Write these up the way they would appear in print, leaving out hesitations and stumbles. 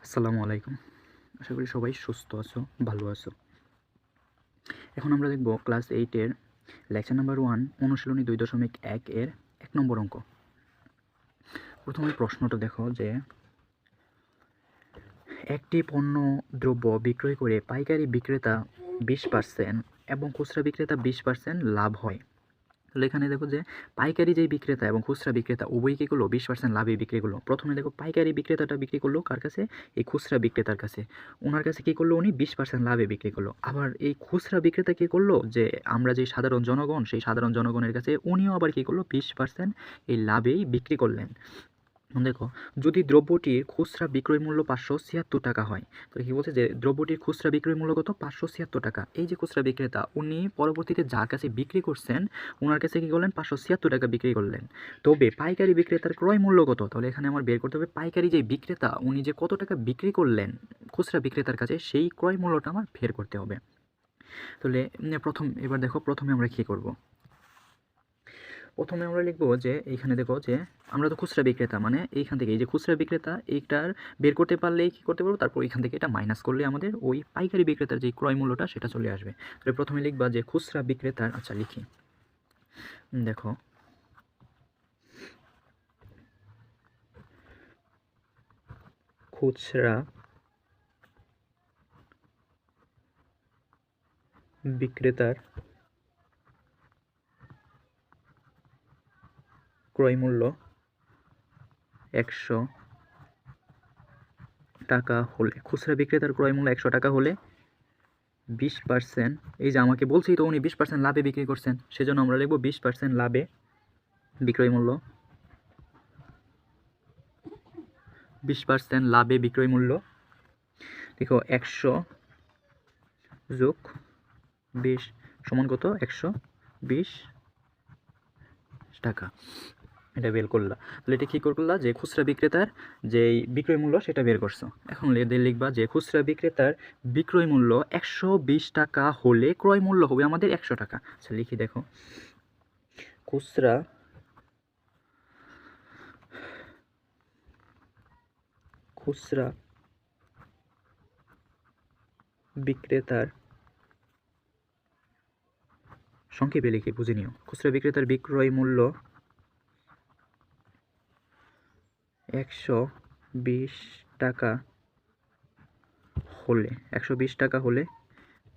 আসসালামু আলাইকুম। আশা করি সবাই সুস্থ আছো, ভালো আছো। এখন আমরা দেখব ক্লাস 8 এর লেকচার নাম্বার 1 অনুশীলনী 2.1 এর 1 নম্বর অঙ্ক। প্রথমে প্রশ্নটা দেখো যে একটি পণ্য দ্রব্য বিক্রয় করে পাইকারি বিক্রেতা 20% এবং খুচরা বিক্রেতা 20% লাভ হয়। তাহলে এখানে দেখো যে পাইকারি যেই বিক্রেতা এবং খুচরা বিক্রেতা উভয়ই কী করলো 20% লাভে বিক্রি করলো। প্রথমে দেখো পাইকারি বিক্রেতাটা বিক্রি করলো কার কাছে? এই খুচরা বিক্রেতার কাছে। ওনার কাছে কী করলো? উনি 20% লাভে বিক্রি করলো। আবার এই খুচরা বিক্রেতা কী করলো? যে আমরা যে সাধারণ জনগণ, সেই সাধারণ জনগণের কাছে উনিও আবার কী করলো? 20% এই লাভেই বিক্রি করলেন। দেখো, যদি দ্রব্যটির খুচরা বিক্রয় মূল্য 576 টাকা হয়, তো কি বলছে যে দ্রব্যটির খুচরা বিক্রয় মূল্য কত? 576 টাকা। এই যে খুচরা বিক্রেতা, উনি পরবর্তীতে যার কাছে বিক্রি করছেন, ওনার কাছে কি করলেন? 576 টাকা বিক্রি করলেন। তবে পাইকারি বিক্রেতার ক্রয় মূল্য কত? তাহলে এখানে আমার বের করতে হবে পাইকারি যে বিক্রেতা, উনি যে কত টাকা বিক্রি করলেন খুচরা বিক্রেতার কাছে, সেই ক্রয় মূল্যটা আমার বের করতে হবে। তাহলে এবার দেখো, প্রথমে আমরা কী করব? প্রথমে আমরা লিখবো যে এইখানে দেখো যে আমরা তো খুচরা বিক্রেতা, মানে এইখান থেকে এই যে খুচরা বিক্রেতা এইটার বের করতে পারলেই কী করতে পারবো? তারপর এইখান থেকে এটা মাইনাস করলে আমাদের ওই পাইকারি বিক্রেতার যে ক্রয় মূল্যটা সেটা চলে আসবে। তাহলে প্রথমে লিখবা যে খুচরা বিক্রেতার, আচ্ছা লিখি, দেখো খুচরা বিক্রেতার ক্রয় মূল্য 100 টাকা হলে, খুচরা বিক্রেতার ক্রয় মূল্য 100 টাকা হলে 20%, এই যে আমাকে বলছি তো উনি 20% লাভে বিক্রি করছেন, সেজন্য আমরা লিখবো 20% লাভে বিক্রয় মূল্য, 20% লাভে বিক্রয় মূল্য। দেখো 100 যোগ 20 সমান কত? 120 টাকা। এটা বের করলা। তাহলে এটা কী করলা? যে খুচরা বিক্রেতার যেই বিক্রয় মূল্য সেটা বের করছো। এখন লিখবা যে খুচরা বিক্রেতার বিক্রয় মূল্য 120 টাকা হলে ক্রয় মূল্য হবে আমাদের 100 টাকা। আচ্ছা লিখি, দেখো খুচরা বিক্রেতার, সংক্ষেপে লিখে বুঝে নিও, খুচরা বিক্রেতার বিক্রয় মূল্য 120 টাকা হলে, 120 টাকা হলে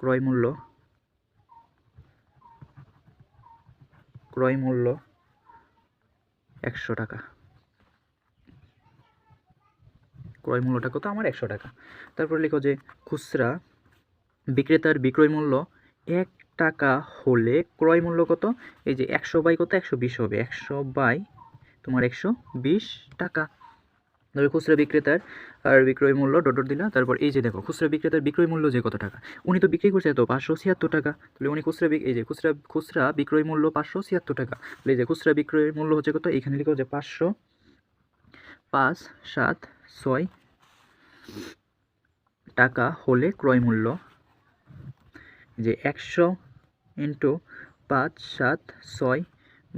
ক্রয় মূল্য 100 টাকা। ক্রয় মূল্যটা কত? আমার 100 টাকা। তারপর লিখো যে খুচরা বিক্রেতার বিক্রয় মূল্য 1 টাকা হলে ক্রয় মূল্য কত? এই যে 100 বাই কত? 120 হবে। 100 বাই তোমার 120 টাকা। তবে খুচরা বিক্রেতার আর বিক্রয় মূল্য ডট ডট দিলা। তারপর এই যে দেখো খুচরা বিক্রেতার বিক্রয় মূল্য যে কত টাকা, উনি তো বিক্রি করছে তো 576 টাকা। তাহলে উনি এই যে খুচরা বিক্রয় মূল্য 576 টাকা। তাহলে এই যে খুচরা বিক্রয় মূল্য হচ্ছে কত? এখানে লিখো যে 500, 5, 7, 6 টাকা হলে ক্রয় মূল্য, যে 100 ইন্টু 5, 7, 6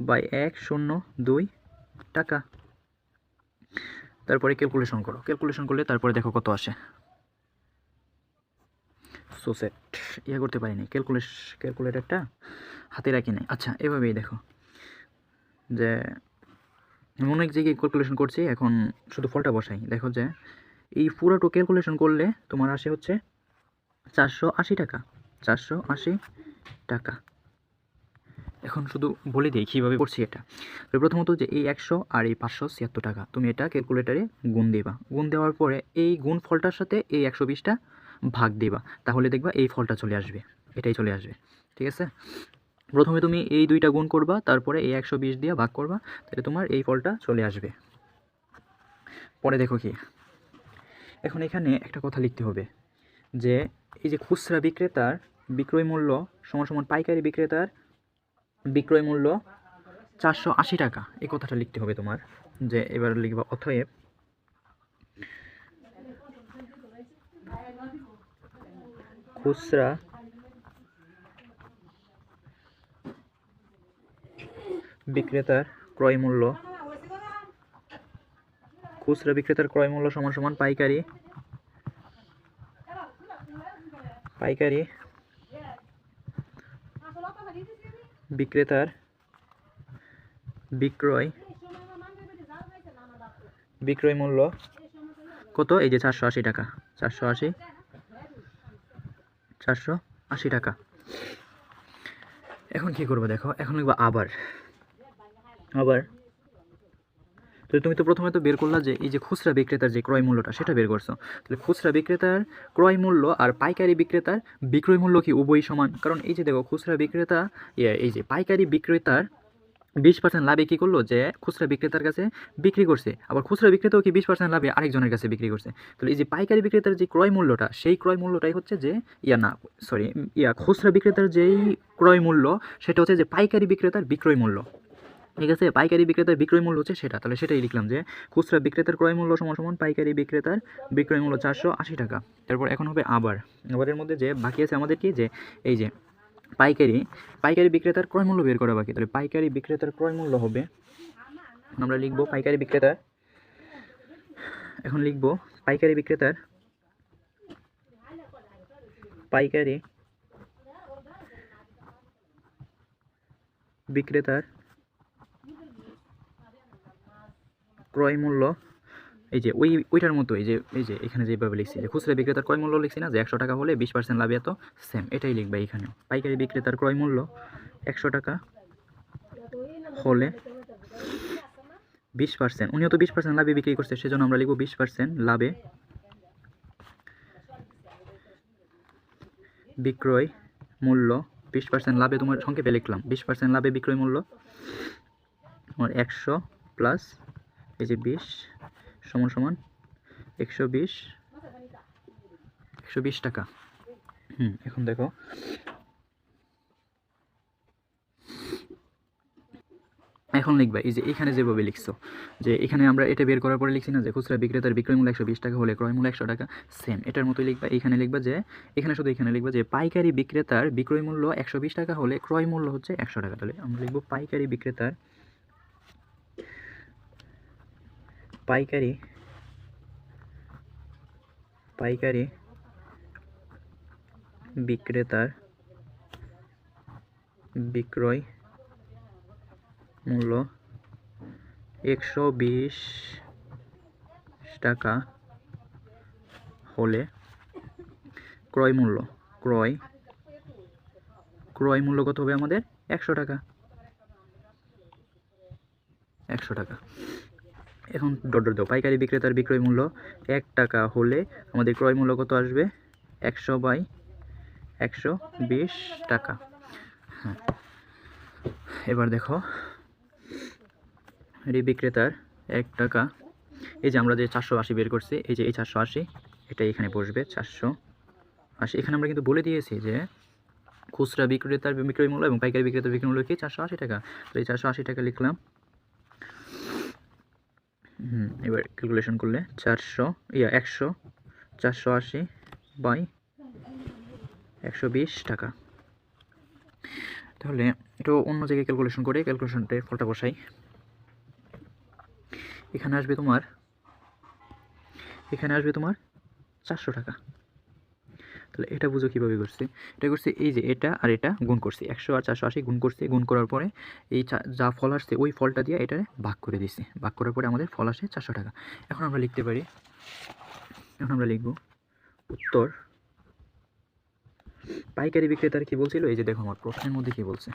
বাই 102 টাকা। তারপরে ক্যালকুলেশন করো, ক্যালকুলেশন করলে তারপরে দেখো কত আসে। সোসেট করতে পারিনি, ক্যালকুলেটরটা হাতে রাখি নাই। আচ্ছা এভাবেই দেখো যে অনেক জায়গায় ক্যালকুলেশন করছি, এখন শুধু ফলটা বসাই। দেখো যে এই পুরোটা ক্যালকুলেশন করলে তোমার আসে হচ্ছে 480 টাকা, 480 টাকা। এখন শুধু বলে দিই কীভাবে করছি এটা। তো প্রথমত যে এই 100 আর এই 576 টাকা তুমি এটা ক্যালকুলেটারে গুণ দেবা। গুণ দেওয়ার পরে এই গুণ ফলটার সাথে এই 120টা ভাগ দিবা, তাহলে দেখবা এই ফলটা চলে আসবে, এটাই চলে আসবে। ঠিক আছে? প্রথমে তুমি এই দুইটা গুণ করবা, তারপরে এই 120 দিয়ে ভাগ করবা, তাহলে তোমার এই ফলটা চলে আসবে। পরে দেখো কি, এখন এখানে একটা কথা লিখতে হবে যে এই যে খুচরা বিক্রেতার বিক্রয় মূল্য সমান সমান পাইকারি বিক্রেতার বিক্রয় মূল্য 480 টাকা, এই কথাটা লিখতে হবে তোমার। যে এবার লিখবা অতএব খুচরা বিক্রেতার ক্রয় মূল্য সমান সমান পাইকারি পাইকারি বিক্রেতার বিক্রয় মূল্য কত? এই যে 480 টাকা, 480 টাকা। এখন কি করবো দেখো, এখন লিখবো আবার। তো তুমি তো প্রথমে তো বের করলা যে এই যে খুচরা বিক্রেতার যে ক্রয় মূল্যটা সেটা বের করছো। তাহলে খুচরা বিক্রেতার ক্রয় মূল্য আর পাইকারি বিক্রেতার বিক্রয় মূল্য কি উভয়ই সমান? কারণ এই যে দেখো খুচরা বিক্রেতা এই যে পাইকারি বিক্রেতার 20% লাভে কী করলো, যে খুচরা বিক্রেতার কাছে বিক্রি করছে, আবার খুচরা বিক্রেতাও কি 20% লাভে আরেকজনের কাছে বিক্রি করছে। তাহলে এই যে পাইকারি বিক্রেতার যে ক্রয় মূল্যটা, সেই ক্রয় মূল্যটাই হচ্ছে যে খুচরা বিক্রেতার যেই ক্রয় মূল্য সেটা হচ্ছে যে পাইকারি বিক্রেতার বিক্রয় মূল্য। ঠিক আছে, পাইকারি বিক্রেতার বিক্রয় মূল্য হচ্ছে সেটা। তাহলে সেটাই লিখলাম যে খুচরা বিক্রেতার ক্রয় মূল্য সমান সমান পাইকারি বিক্রেতার বিক্রয় মূল্য 480 টাকা। তারপর এখন হবে আবারের মধ্যে যে বাকি আছে আমাদের কি, যে এই যে পাইকারি বিক্রেতার ক্রয় মূল্য বের করা বাকি। তাহলে পাইকারি বিক্রেতার ক্রয় মূল্য হবে, আমরা লিখব পাইকারি বিক্রেতার, এখন লিখব পাইকারি বিক্রেতার ক্রয় মূল্য, এই যে ওইটার মতো এই যে এখানে যেভাবে লিখছি যে খুচরা বিক্রেতার ক্রয় মূল্য লিখছি না, যে 100 টাকা হলে 20% লাভে এত, সেম এটাই লিখবে এখানে। পাইকারি বিক্রেতার ক্রয় মূল্য 100 টাকা হলে 20%, উনিও তো 20% লাভে বিক্রি করছে, সেজন্য আমরা লিখব 20% লাভে বিক্রয় মূল্য। 20% লাভে তোমার সংক্ষেপে লিখলাম, 20% লাভে বিক্রয় মূল্য আমার 100 প্লাস এই যে 20 সমান সমান 120 টাকা। এখন দেখো এখন লিখবা এই যে এখানে যেভাবে লিখছো, যে এখানে আমরা এটা বের করার পরে লিখছি না যে খুচরা বিক্রেতার বিক্রয় মূল্য 120 টাকা হলে ক্রয় মূল্য 100 টাকা, সেম এটার মতোই লিখবা। এখানে লিখবা যে এখানে লিখবা যে পাইকারি বিক্রেতার বিক্রয় মূল্য 120 টাকা হলে ক্রয় মূল্য হচ্ছে 100 টাকা। তাহলে আমরা লিখবো পাইকারি বিক্রেতার বিক্রয় মূল্য 120 টাকা হলে ক্রয় মূল্য কত হবে আমাদের? 100 টাকা। এখন ডট দাও, পাইকারি বিক্রেতার বিক্রয় মূল্য 1 টাকা হলে আমাদের ক্রয় মূল্য কত আসবে? 100/120 টাকা। হ্যাঁ, এবার দেখো বিক্রেতার 1 টাকা, এই যে আমরা যে 480 বের করছি, এই যে এই 480 এটা এখানে বসবে 480। এখানে আমরা কিন্তু বলে দিয়েছি যে খুচরা বিক্রেতার বিক্রয় মূল্য এবং পাইকারি বিক্রেতার বিক্রয় মূল্য কি 480 টাকা। তো এই 480 টাকা লিখলাম। এবার ক্যালকুলেশন করলে 480/120 টাকা। তাহলে এটা অন্য জায়গায় ক্যালকুলেশন করে ক্যালকুলেশনটার ফলটা বসাই। এখানে আসবে তোমার 400 টাকা। তাহলে এটা বুঝো কীভাবে করছি, এটা করছি এই যে এটা আর এটা গুণ করছি, 100 আর 480 গুণ করছি, গুণ করার পরে এই যা ফল আসছে ওই ফলটা দিয়ে এটা ভাগ করে দিছি, ভাগ করার পরে আমাদের ফল আসে 400 টাকা। এখন আমরা লিখতে পারি, এখন আমরা লিখব উত্তর। পাইকারি বিক্রেতার কি বলছিল, এই যে দেখো আমার প্রশ্নের মধ্যে কি বলছে,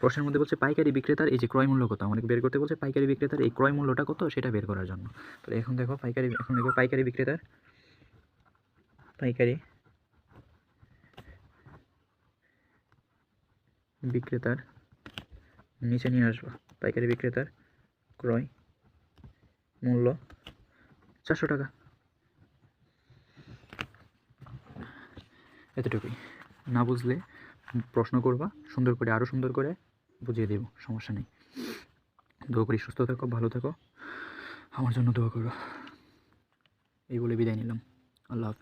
প্রশ্নের মধ্যে বলছে পাইকারি বিক্রেতার এই যে ক্রয় মূল্য কত, আমাকে বের করতে বলছে পাইকারি বিক্রেতার এই ক্রয় মূল্যটা কত সেটা বের করার জন্য। তাহলে এখন দেখো এখন লিখব পাইকারি বিক্রেতার নিচে নিয়ে আসবো, পাইকারি বিক্রেতার ক্রয় মূল্য 400 টাকা। এতটুকুই, না বুঝলে প্রশ্ন করবা, সুন্দর করে আরও সুন্দর করে বুঝিয়ে দেব, সমস্যা নেই। দোয়া করি সুস্থ থাকো, ভালো থাকো, আমার জন্য দোয়া করো। এই বলে বিদায় নিলাম, আল্লাহ হাফেজ।